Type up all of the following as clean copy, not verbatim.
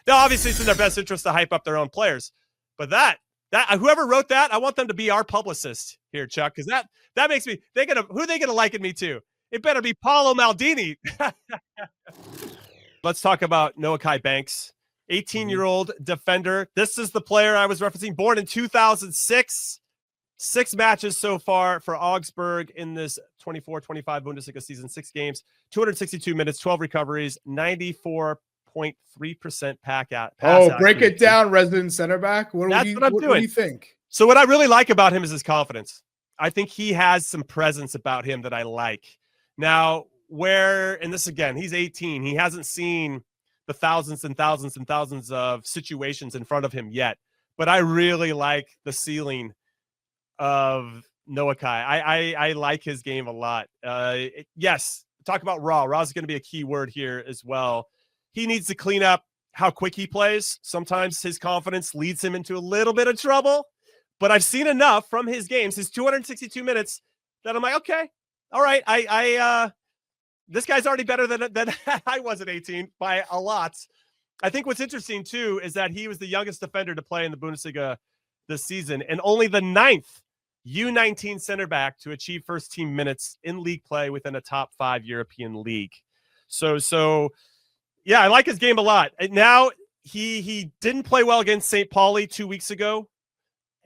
Now, obviously, it's in their best interest to hype up their own players. But that whoever wrote that, I want them to be our publicist here, Chuck, because that makes me. Who are they gonna liken me to? It better be Paolo Maldini. Let's talk about Noahkai Banks, 18-year-old defender. This is the player I was referencing, born in 2006. 6 matches so far for Augsburg in this 24-25 Bundesliga season, 6 games, 262 minutes, 12 recoveries, 94.3% pass break it down, resident center back. What do you think? So what I really like about him is his confidence. I think he has some presence about him that I like. Now, and this again, he's 18. He hasn't seen the thousands and thousands and thousands of situations in front of him yet. But I really like the ceiling of Noahkai. I like his game a lot. Yes, talk about raw. Raw is going to be a key word here as well. He needs to clean up how quick he plays. Sometimes his confidence leads him into a little bit of trouble. But I've seen enough from his games, his 262 minutes, that I'm like, okay, all right. This guy's already better than I was at 18 by a lot. I think what's interesting, too, is that he was the youngest defender to play in the Bundesliga this season and only the 9th U19 center back to achieve first-team minutes in league play within a top 5 European league. So yeah, I like his game a lot. Now, he didn't play well against St. Pauli 2 weeks ago,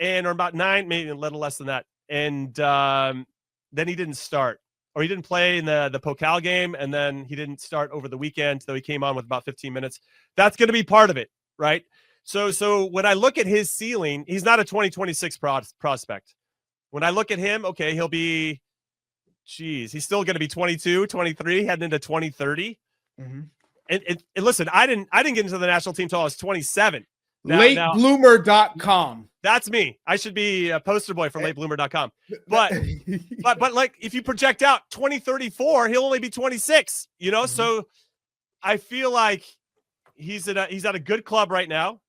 or about 9, maybe a little less than that. And then he didn't start. Or he didn't play in the Pokal game, and then he didn't start over the weekend, though he came on with about 15 minutes. That's going to be part of it, right? So when I look at his ceiling, he's not a 2026 prospect. When I look at him, okay, he'll be, he's still going to be 22, 23, heading into 2030. Mm-hmm. And listen, I didn't get into the national team until I was 27. LateBloomer.com. That's me. I should be a poster boy for LateBloomer.com. But like if you project out 2034, he'll only be 26. Mm-hmm. So I feel like he's at a good club right now.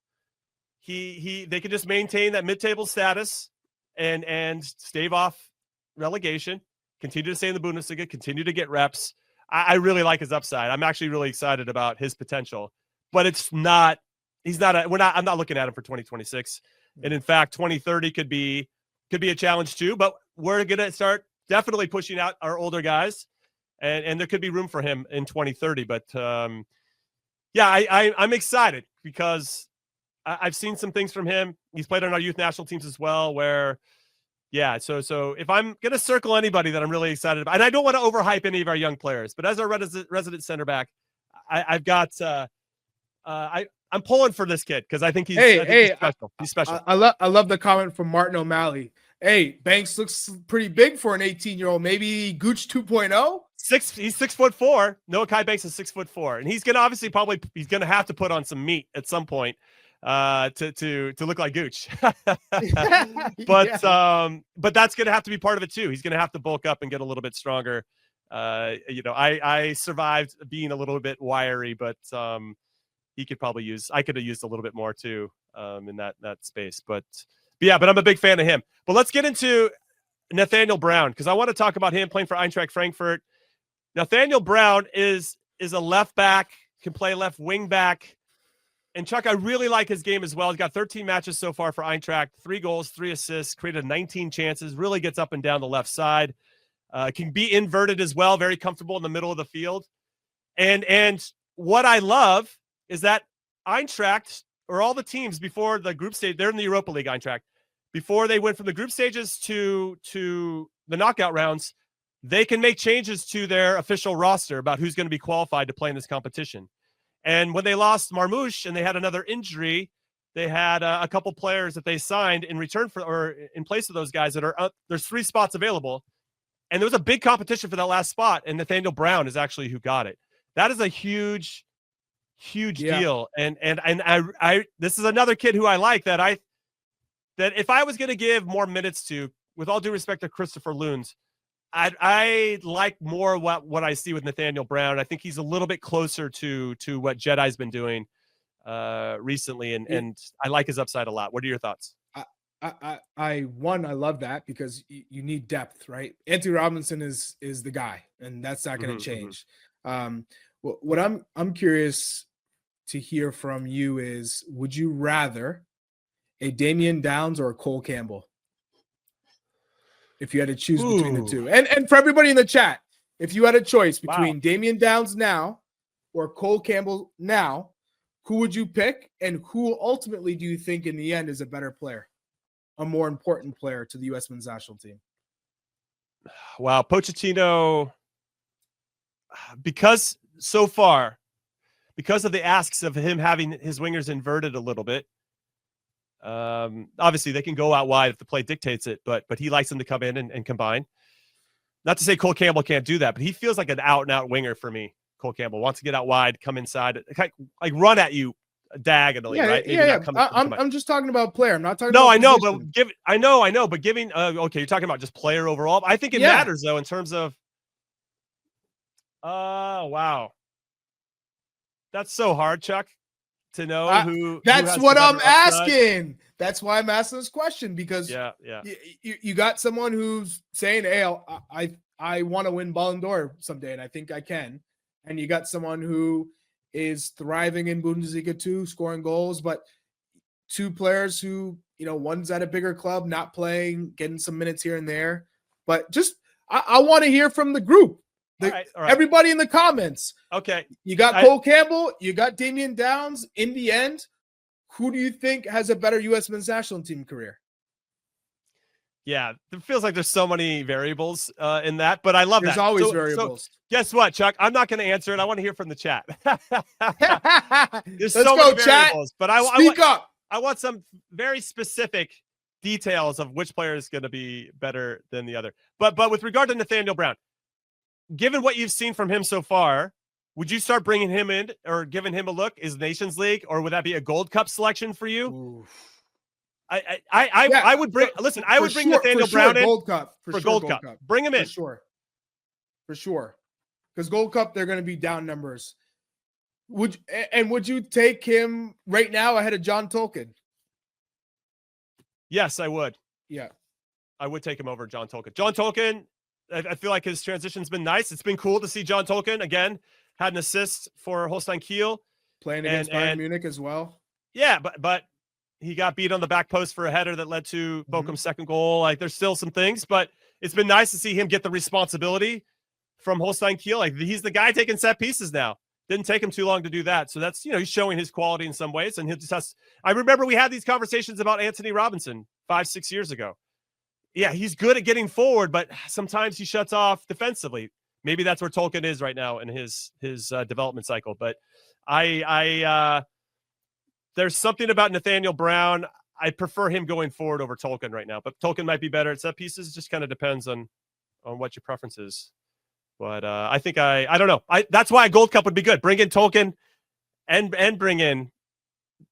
They can just maintain that mid-table status and stave off relegation. Continue to stay in the Bundesliga. Continue to get reps. I really like his upside. I'm actually really excited about his potential. But I'm not looking at him for 2026. And in fact, 2030 could be a challenge too, but we're going to start definitely pushing out our older guys and there could be room for him in 2030. But I'm excited because I've seen some things from him. He's played on our youth national teams as well so if I'm going to circle anybody that I'm really excited about, and I don't want to overhype any of our young players, but as our resident center back, I've got, I'm pulling for this kid because I think he's special. He's special. I love the comment from Martin O'Malley. Hey, Banks looks pretty big for an 18-year-old. Maybe Gooch 2.0? He's 6'4". Noahkai Banks is 6'4", and he's gonna he's gonna have to put on some meat at some point to look like Gooch. But that's gonna have to be part of it too. He's gonna have to bulk up and get a little bit stronger. I survived being a little bit wiry, but I could have used a little bit more too in that space. But I'm a big fan of him. But let's get into Nathaniel Brown because I want to talk about him playing for Eintracht Frankfurt. Nathaniel Brown is a left back, can play left wing back. And Chuck, I really like his game as well. He's got 13 matches so far for Eintracht, 3 goals, 3 assists, created 19 chances, really gets up and down the left side. Can be inverted as well, very comfortable in the middle of the field. And what I love is that Eintracht, or all the teams before the group stage, they're in the Europa League, Eintracht. Before they went from the group stages to the knockout rounds, they can make changes to their official roster about who's going to be qualified to play in this competition. And when they lost Marmouche and they had another injury, they had a couple players that they signed in return for, or in place of those guys that are up. There's 3 spots available. And there was a big competition for that last spot. And Nathaniel Brown is actually who got it. That is a huge deal. And I this is another kid who I like that if I was going to give more minutes to, with all due respect to Christopher Loons, I like more what I see with Nathaniel Brown. I think he's a little bit closer to what Jedi's been doing recently, and I like his upside a lot. What are your thoughts? I love that because you need depth, right? Anthony Robinson is the guy, and that's not going to change. What I'm curious to hear from you is, would you rather a Damian Downs or a Cole Campbell? If you had to choose between the two. And for everybody in the chat, if you had a choice between Damian Downs now or Cole Campbell now, who would you pick? And who ultimately do you think in the end is a better player, a more important player to the U.S. men's national team? Wow. Pochettino, because so far, because of the asks of him having his wingers inverted a little bit, obviously they can go out wide if the play dictates it, but he likes them to come in and combine. Not to say Cole Campbell can't do that, but he feels like an out and out winger for me. Cole Campbell wants to get out wide, come inside, like run at you diagonally, right? I'm just talking about player. I'm not talking. No, about I know, position. but I know, but giving. Okay, you're talking about just player overall. I think it matters though in terms of. Wow, that's so hard, Chuck, to know who. That's who what I'm upside. asking. That's why I'm asking this question, because you got someone who's saying, "Hey, I want to win Ballon d'Or someday, and I think I can." And you got someone who is thriving in Bundesliga too, scoring goals, but two players who, one's at a bigger club, not playing, getting some minutes here and there. But just, I want to hear from the group. All right. Everybody in the comments. Okay. You got Cole Campbell, you got Damian Downs. In the end, who do you think has a better U.S. men's national team career? Yeah, it feels like there's so many variables in that, but I love that. There's always variables. So guess what, Chuck? I'm not going to answer it. I want to hear from the chat. There's so many variables, but speak up. I want some very specific details of which player is going to be better than the other. But with regard to Nathaniel Brown, given what you've seen from him so far, would you start bringing him in or giving him a look? Is Nations League, or would that be a Gold Cup selection for you? Ooh. I would bring. Listen, I would bring Nathaniel Brown in Gold Cup for Gold Cup. Bring him in for sure. Because Gold Cup, they're going to be down numbers. Would you take him right now ahead of John Tolkien? Yes, I would. Yeah, I would take him over John Tolkien. John Tolkien, I feel like his transition's been nice. It's been cool to see John Tolkien again. Had an assist for Holstein Kiel, playing against Bayern Munich as well. Yeah, but he got beat on the back post for a header that led to Bochum's second goal. Like, there's still some things, but it's been nice to see him get the responsibility from Holstein Kiel. Like, he's the guy taking set pieces now. Didn't take him too long to do that. So that's, he's showing his quality in some ways. And he'll just has, I remember we had these conversations about Anthony Robinson 5-6 years ago. Yeah, he's good at getting forward, but sometimes he shuts off defensively. Maybe that's where Tolkien is right now in his development cycle. But there's something about Nathaniel Brown. I prefer him going forward over Tolkien right now, but Tolkien might be better at set pieces. It just kind of depends on what your preference is. But I think I don't know. That's why a Gold Cup would be good. Bring in Tolkien and bring in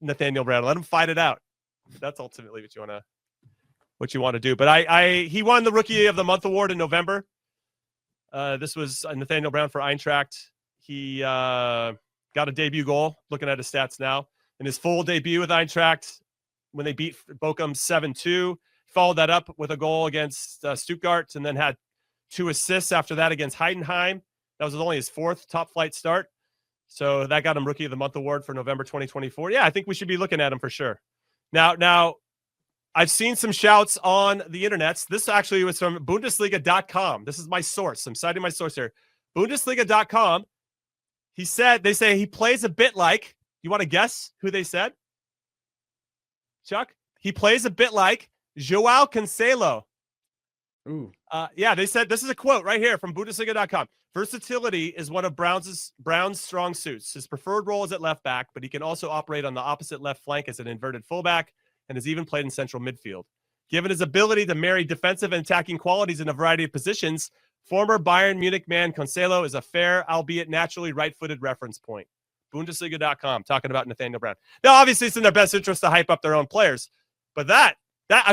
Nathaniel Brown. Let him fight it out. That's ultimately what you want to do. But he won the Rookie of the Month award in November. This was Nathaniel Brown for Eintracht. He got a debut goal. Looking at his stats now. In his full debut with Eintracht, when they beat Bochum 7-2, followed that up with a goal against Stuttgart, and then had 2 assists after that against Heidenheim. That was only his 4th top-flight start. So that got him Rookie of the Month award for November 2024. Yeah, I think we should be looking at him for sure. Now, I've seen some shouts on the internets. This actually was from Bundesliga.com. This is my source. I'm citing my source here. Bundesliga.com. They say he plays a bit like. You want to guess who they said? Chuck? He plays a bit like Joao Cancelo. Ooh. Yeah, they said, this is a quote right here from Bundesliga.com. Versatility is one of Brown's strong suits. His preferred role is at left back, but he can also operate on the opposite left flank as an inverted fullback and has even played in central midfield. Given his ability to marry defensive and attacking qualities in a variety of positions, former Bayern Munich man Cancelo is a fair, albeit naturally right-footed reference point. Bundesliga.com talking about Nathaniel Brown. Now, obviously, it's in their best interest to hype up their own players, but that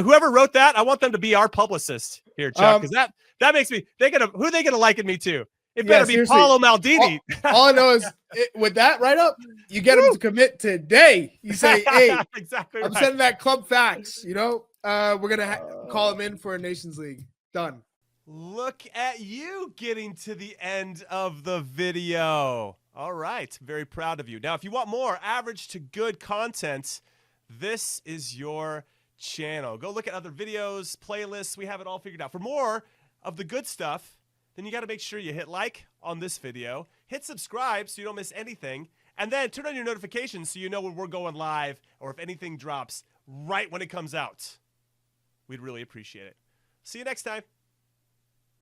whoever wrote that, I want them to be our publicist here, Chuck, because that makes me. Who are they gonna liken me to? It better be Paolo Maldini. All I know is with that write up, you get him to commit today. You say, "Hey, exactly. I'm sending that club fax." We're gonna call him in for a Nations League. Done. Look at you getting to the end of the video. All right. Very proud of you. Now, if you want more average to good content, this is your channel. Go look at other videos, playlists. We have it all figured out. For more of the good stuff, then you got to make sure you hit like on this video, hit subscribe so you don't miss anything, and then turn on your notifications so you know when we're going live or if anything drops right when it comes out. We'd really appreciate it. See you next time.